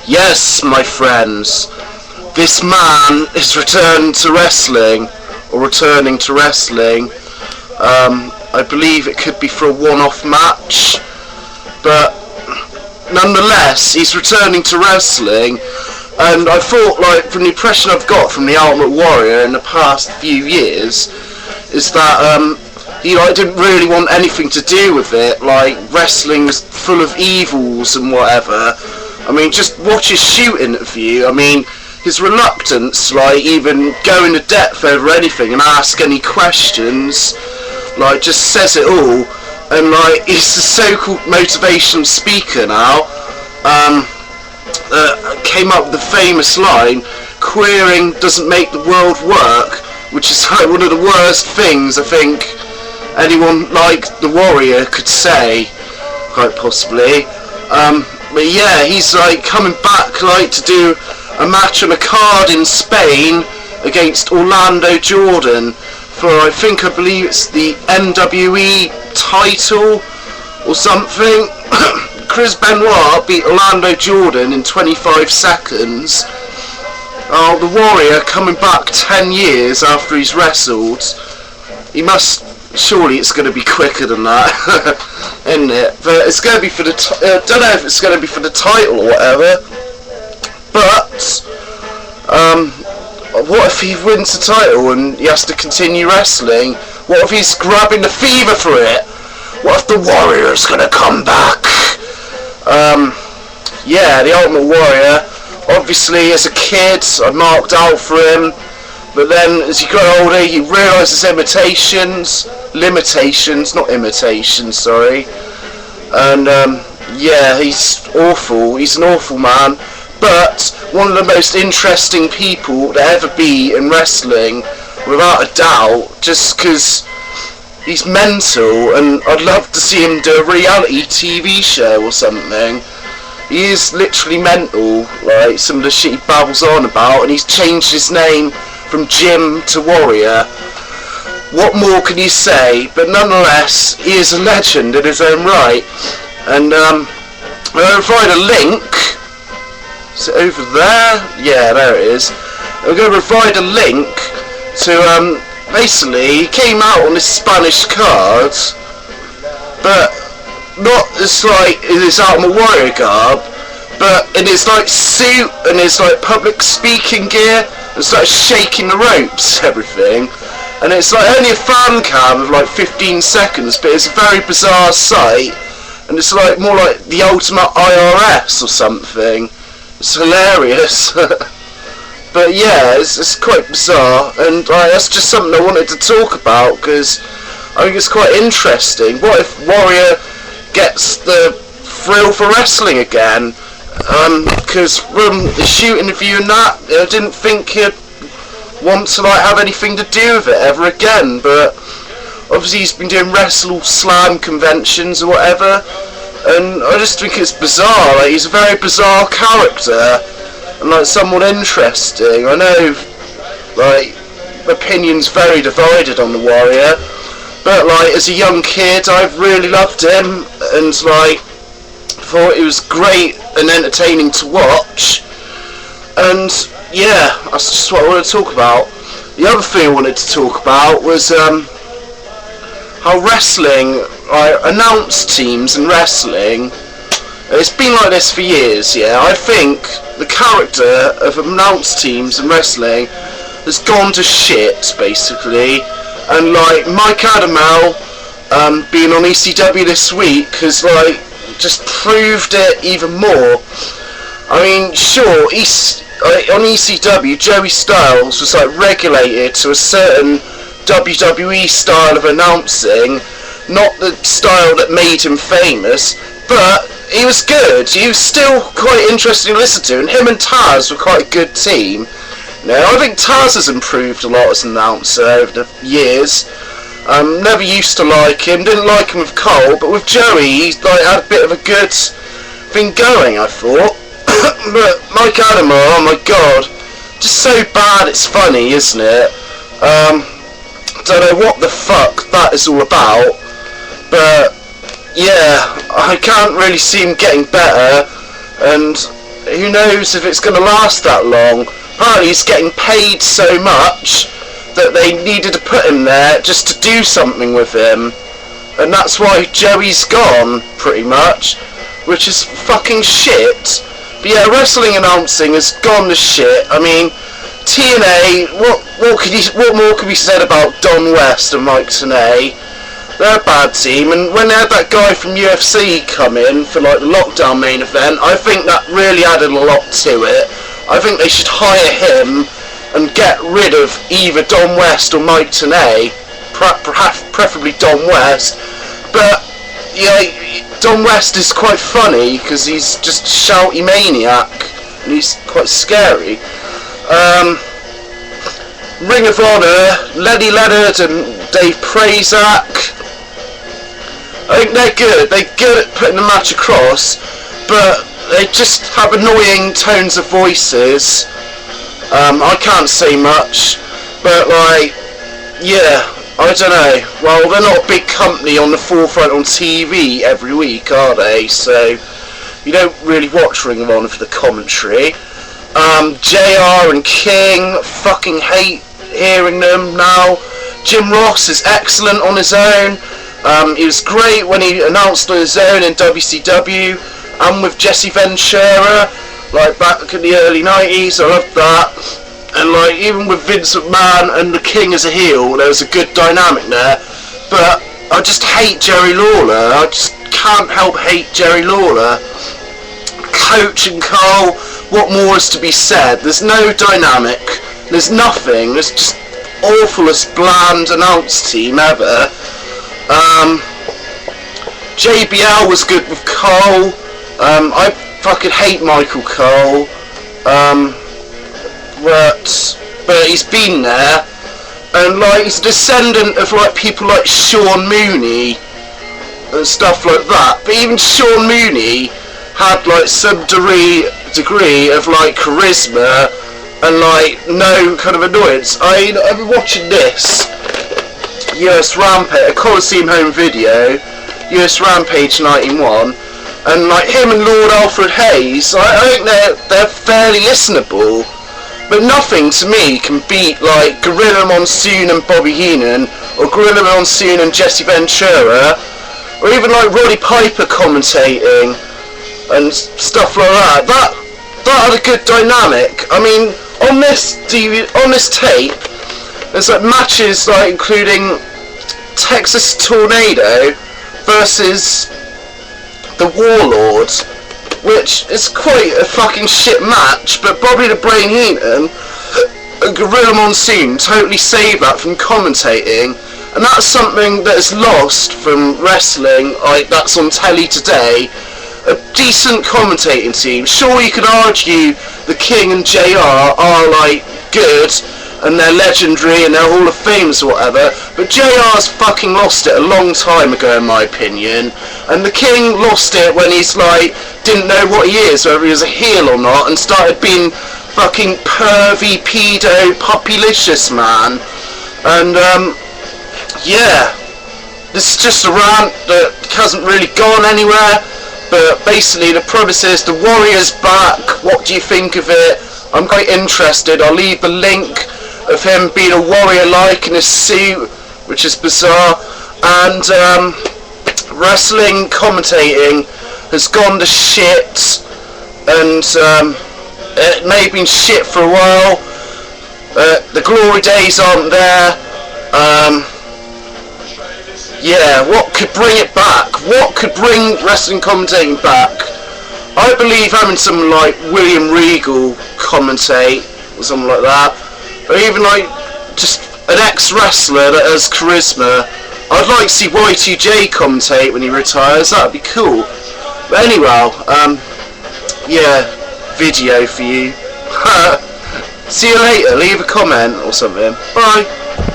Yes, my friends, this man is returned to wrestling, or returning to wrestling. I believe it could be for a one-off match, but nonetheless, he's returning to wrestling, and I thought, like, from the impression I've got from the Ultimate Warrior in the past few years, is that he didn't really want anything to do with it. Like, wrestling's full of evils and whatever. I mean, just watch his shoot interview. I mean, his reluctance, even go into depth over anything and ask any questions, just says it all. And he's a so-called motivational speaker now. Came up with the famous line, "Queering doesn't make the world work," which is one of the worst things I think anyone like the Warrior could say, quite possibly. But yeah, he's coming back to do a match on a card in Spain against Orlando Jordan for I believe it's the NWE title or something. Chris Benoit beat Orlando Jordan in 25 seconds. Oh, the Warrior coming back 10 years after he's wrestled. Surely it's going to be quicker than that, isn't it? But it's going to be for the, don't know if it's going to be for the title or whatever, but, what if he wins the title and he has to continue wrestling? What if he's grabbing the fever for it? What if the Warrior's going to come back? Yeah, the Ultimate Warrior, obviously as a kid I marked out for him, but then as he got older he realised his limitations, not imitations, sorry, and yeah, he's awful, he's an awful man, but one of the most interesting people to ever be in wrestling, without a doubt, just because he's mental, and I'd love to see him do a reality TV show or something. He is literally mental, some of the shit he babbles on about, and he's changed his name from Jim to Warrior. What more can you say? But nonetheless, he is a legend in his own right. And I'll provide a link. Is it over there? Yeah, there it is. I'm going to provide a link to, basically, he came out on this Spanish card, but not as in his Ultimate Warrior garb, but in his suit and his public speaking gear, and started shaking the ropes, everything. And it's only a fan cam of 15 seconds, but it's a very bizarre sight, and it's more like the ultimate IRS or something. It's hilarious. But yeah, it's quite bizarre, and that's just something I wanted to talk about, because I think it's quite interesting. What if Warrior gets the thrill for wrestling again? Because from the shoot interview and that, I didn't think he'd want to have anything to do with it ever again, but obviously he's been doing Wrestle Slam conventions or whatever, and I just think it's bizarre. He's a very bizarre character, and someone interesting. I know opinions very divided on the Warrior, but as a young kid I really loved him, and thought it was great and entertaining to watch. And yeah, that's just what I want to talk about. The other thing I wanted to talk about was how wrestling, announce teams in wrestling, it's been like this for years, yeah. I think the character of announce teams in wrestling has gone to shit, basically, and Mike Adamel being on ECW this week has just proved it even more. I mean, sure, on ECW, Joey Styles was regulated to a certain WWE style of announcing, not the style that made him famous, but he was good. He was still quite interesting to listen to, and him and Taz were quite a good team. I think Taz has improved a lot as an announcer over the years. Never used to like him, didn't like him with Cole, but with Joey, he had a bit of a good thing going, I thought. But Mike Adamo, oh my god, just so bad it's funny, isn't it? Don't know what the fuck that is all about. But yeah, I can't really see him getting better, and who knows if it's going to last that long. Apparently he's getting paid so much that they needed to put him there just to do something with him, and that's why Joey's gone, pretty much, which is fucking shit. But yeah, wrestling announcing has gone to shit. I mean, TNA, what more could be said about Don West and Mike Tenay? They're a bad team, and when they had that guy from UFC come in for like the lockdown main event, I think that really added a lot to it. I think they should hire him and get rid of either Don West or Mike Tenay, preferably Don West. But yeah, Don West is quite funny because he's just a shouty maniac and he's quite scary. Ring of Honor, Lenny Leonard and Dave Prazak, I think they're good. They're good at putting the match across, but they just have annoying tones of voices. I can't say much, but like, yeah, I don't know. Well, they're not a big company on the forefront on TV every week, are they? So you don't really watch Ring of Honor for the commentary. JR and King, fucking hate hearing them now. Jim Ross is excellent on his own. He was great when he announced on his own in WCW and with Jesse Ventura, like back in the early 90s. I loved that. And like even with Vince McMahon and the King as a heel, there was a good dynamic there. But I just hate Jerry Lawler. I just can't help hate Jerry Lawler. Coach and Cole, what more is to be said? There's no dynamic. There's nothing. There's just awfulest bland announce team ever. JBL was good with Cole. I fucking hate Michael Cole. But he's been there, and like he's a descendant of like people like Sean Mooney and stuff like that. But even Sean Mooney had like some degree of like charisma and like no kind of annoyance. I've been watching this US Rampage, a Coliseum home video, US Rampage 91, and like him and Lord Alfred Hayes, I think they're fairly listenable, but nothing to me can beat like Gorilla Monsoon and Bobby Heenan, or Gorilla Monsoon and Jesse Ventura, or even like Roddy Piper commentating and stuff like that. That had a good dynamic. I mean, on this tape, there's like matches like including Texas Tornado versus the Warlord, which is quite a fucking shit match, but Bobby the Brain Heenan and Gorilla Monsoon totally saved that from commentating, and that's something that is lost from wrestling like that's on telly today. A decent commentating team. Sure, you could argue the King and JR are like good and they're legendary and they're Hall of Famers or whatever, but JR's fucking lost it a long time ago in my opinion, and the King lost it when he's like didn't know what he is, whether he was a heel or not, and started being fucking pervy, pedo, puppylicious man. And yeah, this is just a rant that hasn't really gone anywhere. But basically the premise is the Warrior's back. What do you think of it? I'm quite interested. I'll leave the link of him being a warrior-like in a suit, which is bizarre. And wrestling commentating has gone to shit, and it may have been shit for a while. The glory days aren't there. Yeah, what could bring it back? What could bring wrestling commentating back? I believe having someone like William Regal commentate or something like that, or even like just an ex-wrestler that has charisma. I'd like to see Y2J commentate when he retires. That'd be cool. But anyway, yeah, video for you. See you later. Leave a comment or something. Bye.